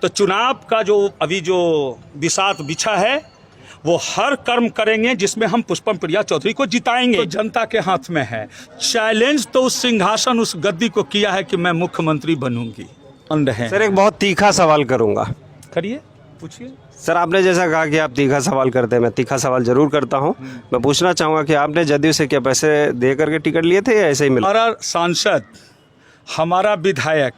तो चुनाव का जो अभी जो बिसात बिछा है वो हर कर्म करेंगे जिसमें हम पुष्पम प्रिया चौधरी को जिताएंगे। तो जनता के हाथ में है। चैलेंज तो उस सिंहासन उस गद्दी को किया है कि मैं मुख्यमंत्री बनूंगी। सर एक बहुत तीखा सवाल करूंगा। करिए, पूछिए। सर आपने जैसा कहा कि आप तीखा सवाल करते हैं, मैं तीखा सवाल जरूर करता हूं। मैं पूछना चाहूंगा कि आपने जदयू से क्या पैसे दे करके टिकट लिए थे या ऐसे ही मिला? हमारा सांसद, हमारा विधायक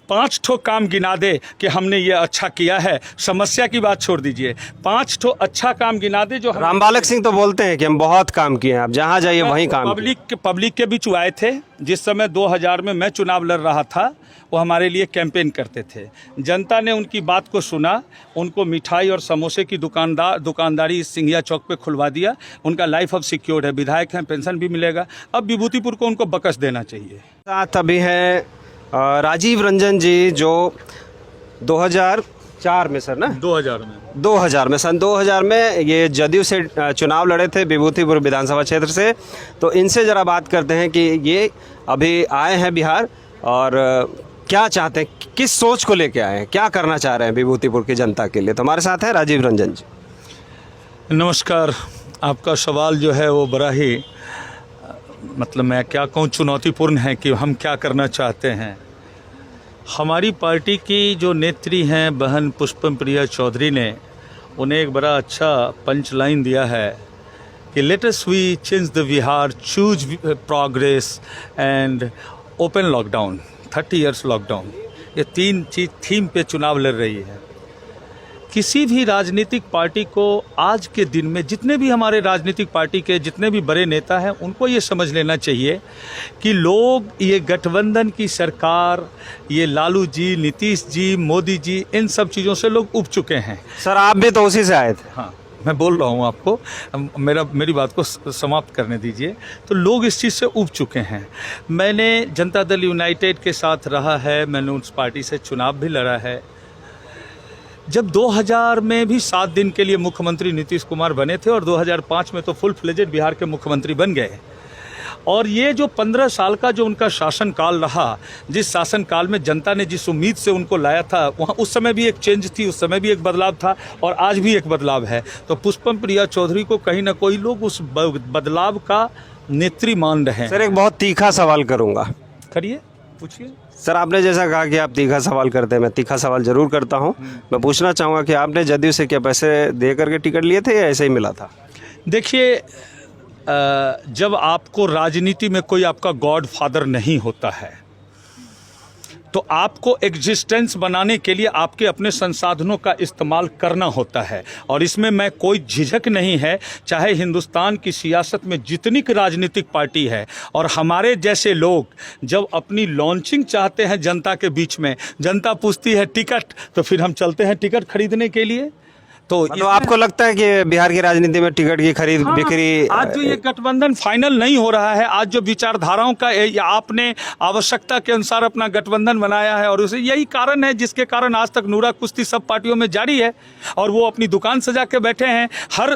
5 ठो काम गिना दे कि हमने ये अच्छा किया है। समस्या की बात छोड़ दीजिए, 5 ठो अच्छा काम गिना दे जो रामबालक सिंह तो बोलते हैं कि हम बहुत काम किए हैं, आप जहां जाइए वहीं काम किए। पब्लिक के बीच आए थे। जिस समय 2000 में मैं चुनाव लड़ रहा था, वो हमारे लिए कैंपेन करते थे। जनता ने उनकी बात को सुना, उनको मिठाई और समोसे की दुकानदारी सिंघिया चौक पे खुलवा दिया। उनका लाइफ अब सिक्योर्ड है, विधायक हैं, पेंशन भी मिलेगा। अब विभूतिपुर को उनको बकस देना चाहिए। साथ अभी हैं राजीव रंजन जी, जो 2004 में सर ना 2000 में सन 2000 में ये जदयू से चुनाव लड़े थे विभूतिपुर विधानसभा क्षेत्र से। तो इनसे ज़रा बात करते हैं कि ये अभी आए हैं बिहार और क्या चाहते हैं, किस सोच को लेके आए हैं, क्या करना चाह रहे हैं विभूतिपुर की जनता के लिए। तो हमारे साथ है राजीव रंजन जी। नमस्कार। आपका सवाल जो है वो बड़ा ही मतलब मैं क्या कहूँ चुनौतीपूर्ण है कि हम क्या करना चाहते हैं। हमारी पार्टी की जो नेत्री हैं बहन पुष्पम प्रिया चौधरी ने उन्हें एक बड़ा अच्छा पंच लाइन दिया है कि let us we change the Bihar, choose progress and open lockdown, 30 years lockdown. ये 3 चीज़ थीम पे चुनाव लड़ रही है। किसी भी राजनीतिक पार्टी को आज के दिन में जितने भी हमारे राजनीतिक पार्टी के जितने भी बड़े नेता हैं उनको ये समझ लेना चाहिए कि लोग ये गठबंधन की सरकार, ये लालू जी, नीतीश जी, मोदी जी, इन सब चीज़ों से लोग उब चुके हैं। सर आप भी तो उसी से आए थे। हाँ, मैं बोल रहा हूँ आपको, मेरी बात को समाप्त करने दीजिए। तो लोग इस चीज़ से उब चुके हैं। मैंने जनता दल यूनाइटेड के साथ रहा है, मैंने उस पार्टी से चुनाव भी लड़ा है। जब 2000 में भी 7 दिन के लिए मुख्यमंत्री नीतीश कुमार बने थे और 2005 में तो फुल फ्लेजेड बिहार के मुख्यमंत्री बन गए। और ये जो 15 साल का जो उनका शासनकाल रहा, जिस शासनकाल में जनता ने जिस उम्मीद से उनको लाया था, वहाँ उस समय भी एक चेंज थी, उस समय भी एक बदलाव था और आज भी एक बदलाव है। तो पुष्पम प्रिया चौधरी को कहीं ना कोई लोग उस बदलाव का नेत्री मान रहे हैं। सर एक बहुत तीखा सवाल करूँगा। करिए, पूछिए। सर आपने जैसा कहा कि आप तीखा सवाल करते हैं, मैं तीखा सवाल जरूर करता हूं। मैं पूछना चाहूँगा कि आपने जदयू से क्या पैसे दे करके टिकट लिए थे या ऐसे ही मिला था? देखिए, जब आपको राजनीति में कोई आपका गॉड फादर नहीं होता है तो आपको एग्जिस्टेंस बनाने के लिए आपके अपने संसाधनों का इस्तेमाल करना होता है। और इसमें मैं कोई झिझक नहीं है, चाहे हिंदुस्तान की सियासत में जितनी राजनीतिक पार्टी है और हमारे जैसे लोग जब अपनी लॉन्चिंग चाहते हैं जनता के बीच में, जनता पूछती है टिकट, तो फिर हम चलते हैं टिकट खरीदने के लिए। तो मतलब आपको लगता है कि बिहार की राजनीति में टिकट की खरीद बिक्री, आज जो ये गठबंधन फाइनल नहीं हो रहा है, आज जो विचारधाराओं का आपने आवश्यकता के अनुसार अपना गठबंधन बनाया है और उसे यही कारण है जिसके कारण आज तक नूरा कुश्ती सब पार्टियों में जारी है और वो अपनी दुकान सजा के बैठे हैं। हर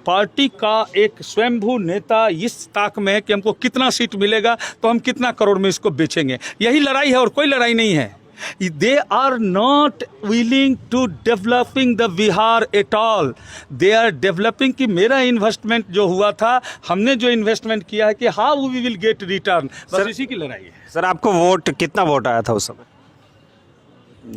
पार्टी का एक स्वयंभू नेता इस ताक में है कि हमको कितना सीट मिलेगा तो हम कितना करोड़ में इसको बेचेंगे। यही लड़ाई है और कोई लड़ाई नहीं है। They are not willing to developing the Bihar at all. They are developing कि मेरा इन्वेस्टमेंट जो हुआ था, हमने जो इन्वेस्टमेंट किया है कि how we will get return, बस इसी की लड़ाई है। सर आपको कितना वोट आया था उस समय?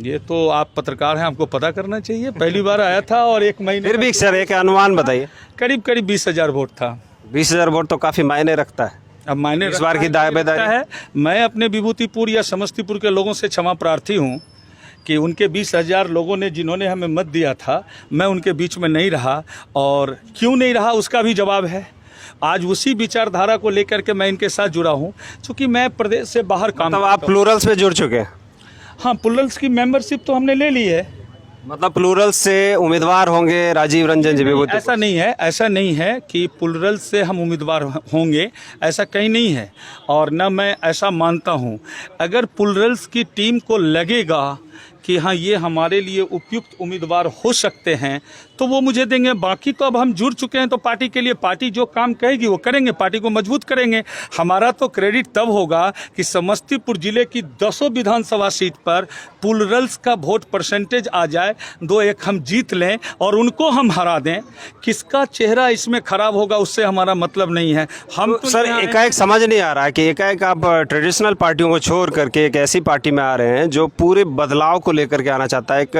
ये तो आप पत्रकार हैं, आपको पता करना चाहिए। पहली बार आया था और 1 महीने फिर भी सर एक अनुमान बताइए। करीब 20,000 वोट था। 20,000 वोट तो काफ़ी मायने रखता है। अब मायने इस बार की दावेदारी है। मैं अपने विभूतिपुर या समस्तीपुर के लोगों से क्षमा प्रार्थी हूँ कि उनके 20,000 लोगों ने जिन्होंने हमें मत दिया था, मैं उनके बीच में नहीं रहा। और क्यों नहीं रहा उसका भी जवाब है। आज उसी विचारधारा को लेकर के मैं इनके साथ जुड़ा हूँ, क्योंकि मैं प्रदेश से बाहर काम मतलब आप प्लूरल्स में जुड़ चुके हैं? हाँ, प्लूरल्स की मेंबरशिप तो हमने ले ली है। मतलब प्लूरल से उम्मीदवार होंगे राजीव रंजन जी विभूतिपुर? ऐसा नहीं है कि प्लूरल से हम उम्मीदवार होंगे, ऐसा कहीं नहीं है और न मैं ऐसा मानता हूं। अगर प्लूरल्स की टीम को लगेगा कि हाँ ये हमारे लिए उपयुक्त उम्मीदवार हो सकते हैं तो वो मुझे देंगे। बाकी तो अब हम जुड़ चुके हैं तो पार्टी के लिए, पार्टी जो काम कहेगी वो करेंगे, पार्टी को मजबूत करेंगे। हमारा तो क्रेडिट तब होगा कि समस्तीपुर जिले की 10 विधानसभा सीट पर प्लूरल्स का वोट परसेंटेज आ जाए, 2-1 हम जीत लें और उनको हम हरा दें। किसका चेहरा इसमें खराब होगा उससे हमारा मतलब नहीं है। हम तो सर एकाएक समझ नहीं आ रहा है कि एकाएक आप ट्रेडिशनल पार्टियों को छोड़ करके एक ऐसी पार्टी में आ रहे हैं जो पूरे बदलाव को लेकर के आना चाहता है, एक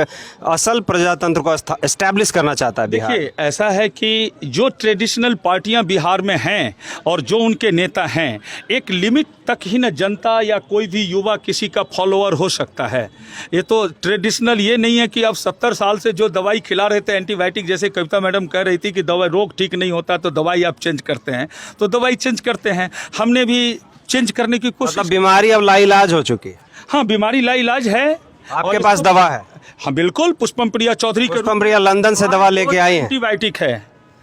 असल प्रजातंत्र को एस्टैब्लिश करना चाहता है बिहार। देखिए ऐसा है कि जो ट्रेडिशनल पार्टियां बिहार में हैं और जो उनके नेता हैं, एक लिमिट तक ही न जनता या कोई भी युवा किसी का फॉलोअर हो सकता है। ये तो ट्रेडिशनल ये नहीं है कि अब 70 साल से जो दवाई खिला रहे थे एंटीबायोटिक, जैसे कविता मैडम कह रही थी कि दवाई रोग ठीक नहीं होता तो दवाई आप चेंज करते हैं, तो दवाई चेंज करते हैं। हमने भी चेंज करने की कोशिश। मतलब बीमारी अब लाइलाज हो चुकी है। हाँ, बीमारी लाइलाज है। आपके पास दवा है? हाँ बिल्कुल, पुष्पम प्रिया चौधरी के पुष्पम प्रिया लंदन से दवा लेके आई है, एंटीबायोटिक है,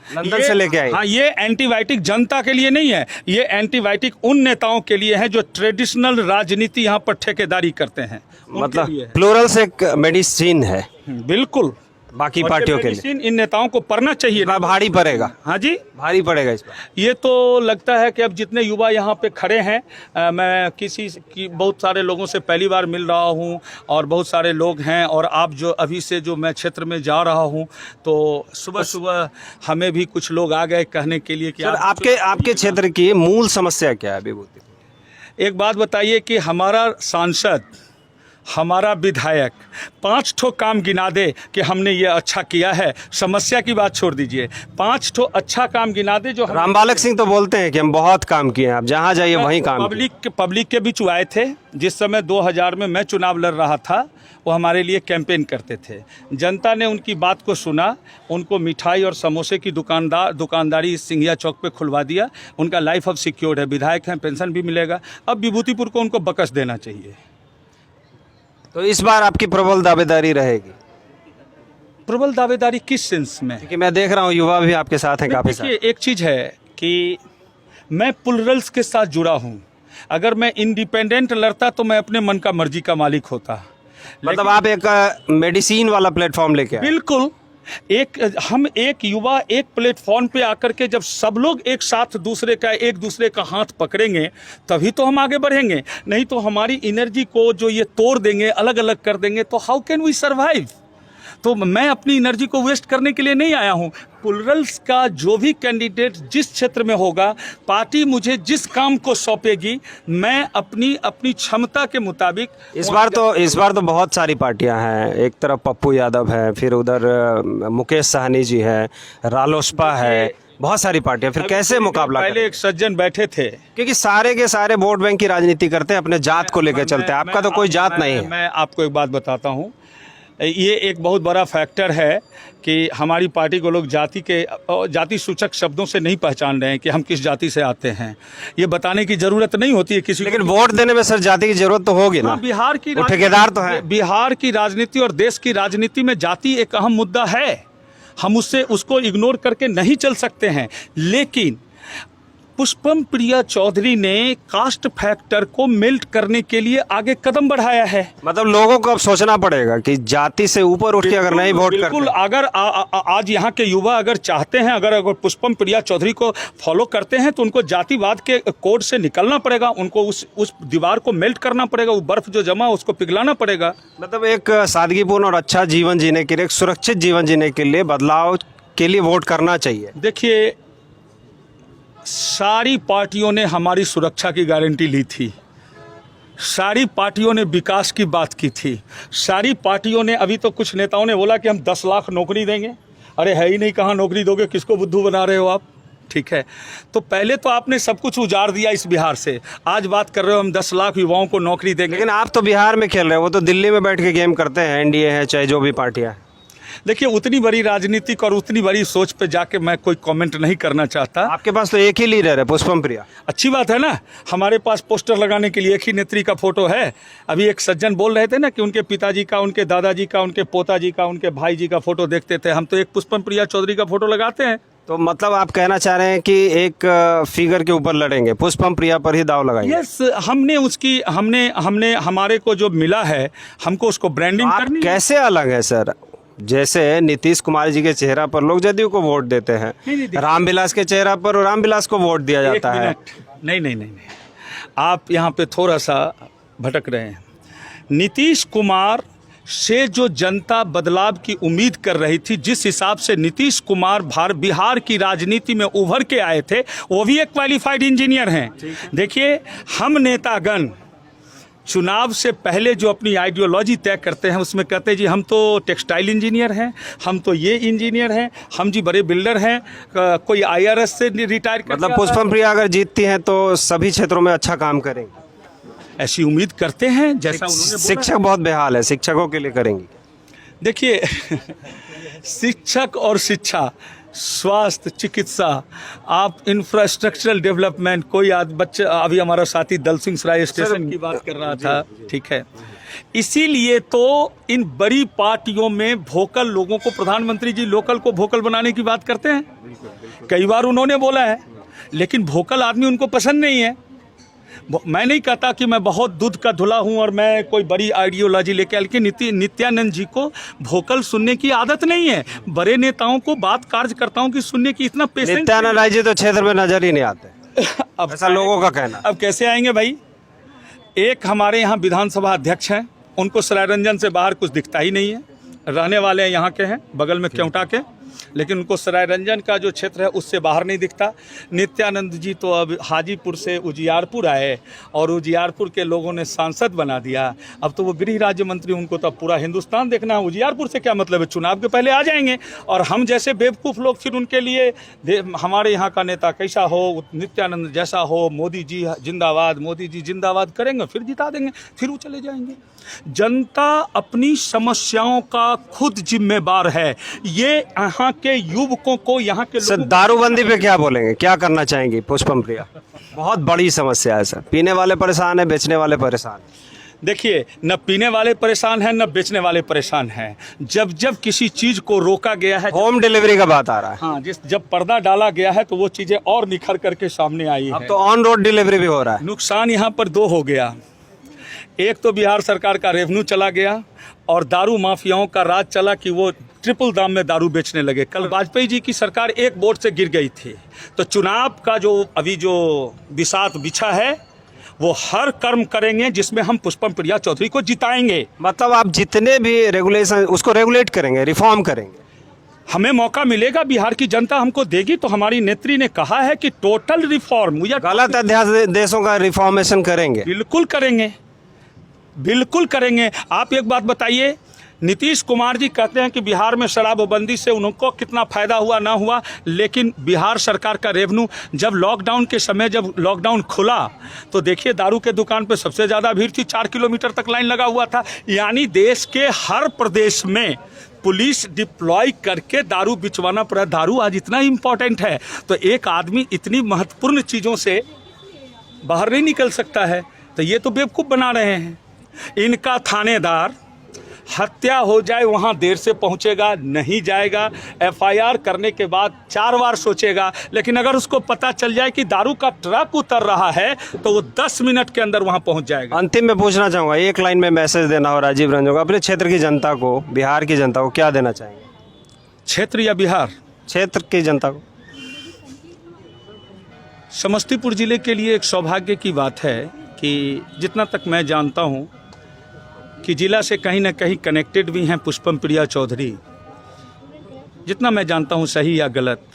लंदन से लेके आई। हाँ, ये एंटीबायोटिक जनता के लिए नहीं है, ये एंटीबायोटिक उन नेताओं के लिए है जो ट्रेडिशनल राजनीति यहाँ पर ठेकेदारी करते हैं। मतलब प्लूरल्स एक मेडिसिन है बिल्कुल, बाकी पार्टियों के लिए। मेडिसिन इन नेताओं को पढ़ना चाहिए। भारी पड़ेगा। हाँ जी, भारी पड़ेगा इस पर। ये तो लगता है कि अब जितने युवा यहाँ पे खड़े हैं, मैं किसी की बहुत सारे लोगों से पहली बार मिल रहा हूँ और बहुत सारे लोग हैं, और आप जो अभी से जो मैं क्षेत्र में जा रहा हूँ तो सुबह सुबह हमें भी कुछ लोग आ गए कहने के लिए कि सर आपके क्षेत्र की मूल समस्या क्या है विभूति? एक बात बताइए कि हमारा सांसद, हमारा विधायक 5 ठो काम गिना दे कि हमने ये अच्छा किया है। समस्या की बात छोड़ दीजिए, 5 ठो अच्छा काम गिना दे जो रामबालक सिंह तो बोलते हैं कि हम बहुत काम किए हैं, आप जहाँ जाइए वहीं काम किए। पब्लिक के बीच आए थे। जिस समय 2000 में मैं चुनाव लड़ रहा था वो हमारे लिए कैंपेन करते थे। जनता ने उनकी बात को सुना, उनको मिठाई और समोसे की दुकानदारी सिंघिया चौक पे खुलवा दिया। उनका लाइफ अब सिक्योर्ड है, विधायक हैं, पेंशन भी मिलेगा। अब विभूतिपुर को उनको बकस देना चाहिए। तो इस बार आपकी प्रबल दावेदारी रहेगी? प्रबल दावेदारी किस सेंस में? क्योंकि मैं देख रहा हूँ युवा भी आपके साथ हैं काफी सारे। एक चीज़ है कि मैं प्लूरल्स के साथ जुड़ा हूँ। अगर मैं इंडिपेंडेंट लड़ता तो मैं अपने मन का मर्जी का मालिक होता। मतलब आप एक मेडिसिन वाला प्लेटफॉर्म लेके आए। बिल्कुल, हम एक युवा एक प्लेटफॉर्म पे आकर के जब सब लोग एक साथ एक दूसरे का हाथ पकड़ेंगे तभी तो हम आगे बढ़ेंगे। नहीं तो हमारी एनर्जी को जो ये तोड़ देंगे, अलग अलग कर देंगे, तो हाउ कैन वी सर्वाइव? तो मैं अपनी एनर्जी को वेस्ट करने के लिए नहीं आया हूँ। प्लूरल्स का जो भी कैंडिडेट जिस क्षेत्र में होगा, पार्टी मुझे जिस काम को सौंपेगी, मैं अपनी क्षमता के मुताबिक। इस बार तो बहुत सारी पार्टियां हैं। एक तरफ पप्पू यादव है, फिर उधर मुकेश साहनी जी है, रालोसपा है, बहुत सारी पार्टियां। फिर कैसे मुकाबला करें? पहले एक सज्जन बैठे थे, क्योंकि सारे के सारे वोट बैंक की राजनीति करते हैं, अपने जात को लेकर चलते हैं। आपका तो कोई जात नहीं है। मैं आपको एक बात बताता हूँ, ये एक बहुत बड़ा फैक्टर है कि हमारी पार्टी को लोग जाति सूचक शब्दों से नहीं पहचान रहे हैं कि हम किस जाति से आते हैं। ये बताने की जरूरत नहीं होती है किसी को। लेकिन वोट देने में सर जाति की जरूरत तो होगी ना। बिहार की ठेकेदार तो है। बिहार की राजनीति और देश की राजनीति में जाति एक अहम मुद्दा है। हम उसको इग्नोर करके नहीं चल सकते हैं। लेकिन पुष्पम प्रिया चौधरी ने कास्ट फैक्टर को मेल्ट करने के लिए आगे कदम बढ़ाया है। मतलब लोगों को अब सोचना पड़ेगा कि जाति से ऊपर उठ के अगर नहीं वोट करते। बिल्कुल, अगर आज यहाँ के युवा अगर चाहते हैं, अगर पुष्पम प्रिया चौधरी को फॉलो करते हैं तो उनको जातिवाद के कोड से निकलना पड़ेगा। उनको उस दीवार को मेल्ट करना पड़ेगा, वो बर्फ जो जमा उसको पिघलाना पड़ेगा। मतलब एक सादगीपूर्ण और अच्छा जीवन जीने के लिए, एक सुरक्षित जीवन जीने के लिए, बदलाव के लिए वोट करना चाहिए। देखिए, सारी पार्टियों ने हमारी सुरक्षा की गारंटी ली थी, सारी पार्टियों ने विकास की बात की थी, सारी पार्टियों ने, अभी तो कुछ नेताओं ने बोला कि हम 10 लाख नौकरी देंगे। अरे है ही नहीं, कहाँ नौकरी दोगे, किसको बुद्धू बना रहे हो आप? ठीक है, तो पहले तो आपने सब कुछ उजाड़ दिया इस बिहार से। आज बात कर रहे हो हम 10 लाख युवाओं को नौकरी देंगे। लेकिन आप तो बिहार में खेल रहे हो, वो तो दिल्ली में बैठ के गेम करते हैं। एनडीए है चाहे जो भी पार्टियां है। देखिए, उतनी बड़ी राजनीतिक और उतनी बड़ी सोच पे जाके मैं कोई कमेंट नहीं करना चाहता। आपके पास तो एक ही लीडर है, पुष्पम प्रिया। अच्छी बात है ना, हमारे पास पोस्टर लगाने के लिए एक ही नेत्री का फोटो है। अभी एक सज्जन बोल रहे थे ना कि उनके पिताजी का, उनके दादाजी का, उनके पोताजी का, उनके भाई जी का फोटो देखते थे। हम तो एक पुष्पम प्रिया चौधरी का फोटो लगाते हैं। तो मतलब आप कहना चाह रहे हैं कि एक फिगर के ऊपर लड़ेंगे, पुष्पम प्रिया पर ही दाव लगाएंगे। यस, हमने हमारे को जो मिला है हमको उसको ब्रांडिंग आप करनी है। कैसे अलग है सर? जैसे नीतीश कुमार जी के चेहरा पर लोग जदयू को वोट देते हैं, नहीं, रामविलास के चेहरा पर रामविलास को वोट दिया जाता एक है। मिनट, नहीं, आप यहाँ पे थोड़ा सा भटक रहे हैं। नीतीश कुमार से जो जनता बदलाव की उम्मीद कर रही थी, जिस हिसाब से नीतीश कुमार बिहार की राजनीति में उभर के आए थे, वो भी एक क्वालिफाइड इंजीनियर हैं। देखिए, हम नेतागण चुनाव से पहले जो अपनी आइडियोलॉजी तय करते हैं उसमें कहते हैं जी हम तो टेक्सटाइल इंजीनियर हैं, हम तो ये इंजीनियर हैं, हम जी बड़े बिल्डर हैं, कोई IRS से रिटायर कर मतलब पुष्पम प्रिया अगर जीतती हैं तो सभी क्षेत्रों में अच्छा काम करेंगे, ऐसी उम्मीद करते हैं। जैसा उन्होंने बोला। शिक्षक बहुत बेहाल है, शिक्षकों के लिए करेंगी? देखिए, शिक्षक और शिक्षा, स्वास्थ्य, चिकित्सा, आप इंफ्रास्ट्रक्चरल डेवलपमेंट, कोई बच्चा अभी हमारा साथी दल सिंह सराय स्टेशन की बात कर रहा था, ठीक है। इसीलिए तो इन बड़ी पार्टियों में वोकल लोगों को, प्रधानमंत्री जी लोकल को वोकल बनाने की बात करते हैं, कई बार उन्होंने बोला है, लेकिन वोकल आदमी उनको पसंद नहीं है। मैं नहीं कहता कि मैं बहुत दूध का धुला हूं और मैं कोई बड़ी आइडियोलॉजी लेके, लेकिन नित्यानंद जी को वोकल सुनने की आदत नहीं है। बड़े नेताओं को, बात कार्यकर्ताओं की सुनने की इतना पेशेंस। नित्यानंद राय जी तो क्षेत्र में नजर ही नहीं आते, अब ऐसा लोगों का कहना। अब कैसे आएंगे भाई? एक हमारे यहाँ विधानसभा अध्यक्ष हैं, उनको सरायरंजन से बाहर कुछ दिखता ही नहीं है, रहने वाले यहाँ के हैं, बगल में क्योंटा के, लेकिन उनको सरायरंजन का जो क्षेत्र है उससे बाहर नहीं दिखता। नित्यानंद जी तो अब हाजीपुर से उजियारपुर आए और उजियारपुर के लोगों ने सांसद बना दिया, अब तो वो गृह राज्य मंत्री, उनको तो पूरा हिंदुस्तान देखना है, उजियारपुर से क्या मतलब है? चुनाव के पहले आ जाएंगे। और हम जैसे बेवकूफ़ लोग फिर उनके लिए हमारे यहाँ का नेता कैसा हो, नित्यानंद जैसा हो, मोदी जी जिंदाबाद, मोदी जी जिंदाबाद करेंगे, फिर जिता देंगे, फिर वो चले जाएंगे। जनता अपनी समस्याओं का खुद जिम्मेदार है। ये यहाँ के युवकों को, यहाँ के सर लोगों दारूबंदी पे क्या बोलेंगे, क्या करना चाहेंगे पुष्पम प्रिया? बहुत बड़ी समस्या है सर, पीने वाले परेशान है, बेचने वाले परेशान है। देखिए, न पीने वाले परेशान हैं, न बेचने वाले परेशान हैं। जब किसी चीज़ को रोका गया है, होम डिलीवरी का बात आ रहा है। हाँ, जब पर्दा डाला गया है तो वो चीज़ें और निखर करके सामने आई अब है। तो ऑन रोड डिलीवरी भी हो रहा है। नुकसान यहाँ पर दो हो गया। एक तो बिहार सरकार का रेवेन्यू चला गया और दारू माफियाओं का राज चला कि वो ट्रिपल दाम में दारू बेचने लगे। कल वाजपेयी जी की सरकार एक वोट से गिर गई थी, तो चुनाव का जो अभी जो बिसात बिछा है वो हर कर्म करेंगे जिसमें हम पुष्पम प्रिया चौधरी को जिताएंगे। मतलब आप जितने भी रेगुलेशन उसको रेगुलेट करेंगे, रिफॉर्म करेंगे। हमें मौका मिलेगा, बिहार की जनता हमको देगी, तो हमारी नेत्री ने कहा है कि टोटल रिफॉर्म या गलत अध्यादेश देशों का रिफॉर्मेशन करेंगे। बिल्कुल करेंगे, बिल्कुल करेंगे। आप एक बात बताइए, नीतीश कुमार जी कहते हैं कि बिहार में शराबबंदी से उनको कितना फ़ायदा हुआ ना हुआ, लेकिन बिहार सरकार का रेवेन्यू, जब लॉकडाउन के समय, जब लॉकडाउन खुला तो देखिए दारू के दुकान पे सबसे ज़्यादा भीड़ थी, 4 किलोमीटर तक लाइन लगा हुआ था। यानी देश के हर प्रदेश में पुलिस डिप्लॉय करके दारू बिचवाना पड़ा। दारू आज इतना इम्पोर्टेंट है, तो एक आदमी इतनी महत्वपूर्ण चीज़ों से बाहर नहीं निकल सकता है, तो ये तो बेवकूफ़ बना रहे हैं। इनका थानेदार हत्या हो जाए वहाँ देर से पहुँचेगा, नहीं जाएगा, FIR करने के बाद 4 बार सोचेगा, लेकिन अगर उसको पता चल जाए कि दारू का ट्रक उतर रहा है तो वो 10 मिनट के अंदर वहाँ पहुँच जाएगा। अंतिम में पूछना चाहूँगा, एक लाइन में मैसेज देना हो राजीव रंजन को, अपने क्षेत्र की जनता को, बिहार की जनता को क्या देना चाहेंगे? क्षेत्र या बिहार? क्षेत्र की जनता को। समस्तीपुर ज़िले के लिए एक सौभाग्य की बात है कि जितना तक मैं जानता हूँ कि जिला से कहीं ना कहीं कनेक्टेड भी हैं पुष्पम प्रिया चौधरी। जितना मैं जानता हूँ, सही या गलत,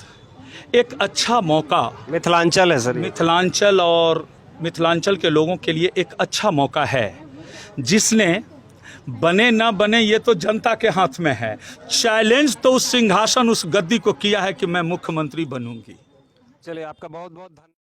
एक अच्छा मौका मिथिलांचल है सर, मिथिलांचल और मिथिलांचल के लोगों के लिए एक अच्छा मौका है, जिसने बने ना बने ये तो जनता के हाथ में है। चैलेंज तो उस सिंहासन, उस गद्दी को किया है कि मैं मुख्यमंत्री बनूंगी। चलिए, आपका बहुत बहुत धन्यवाद।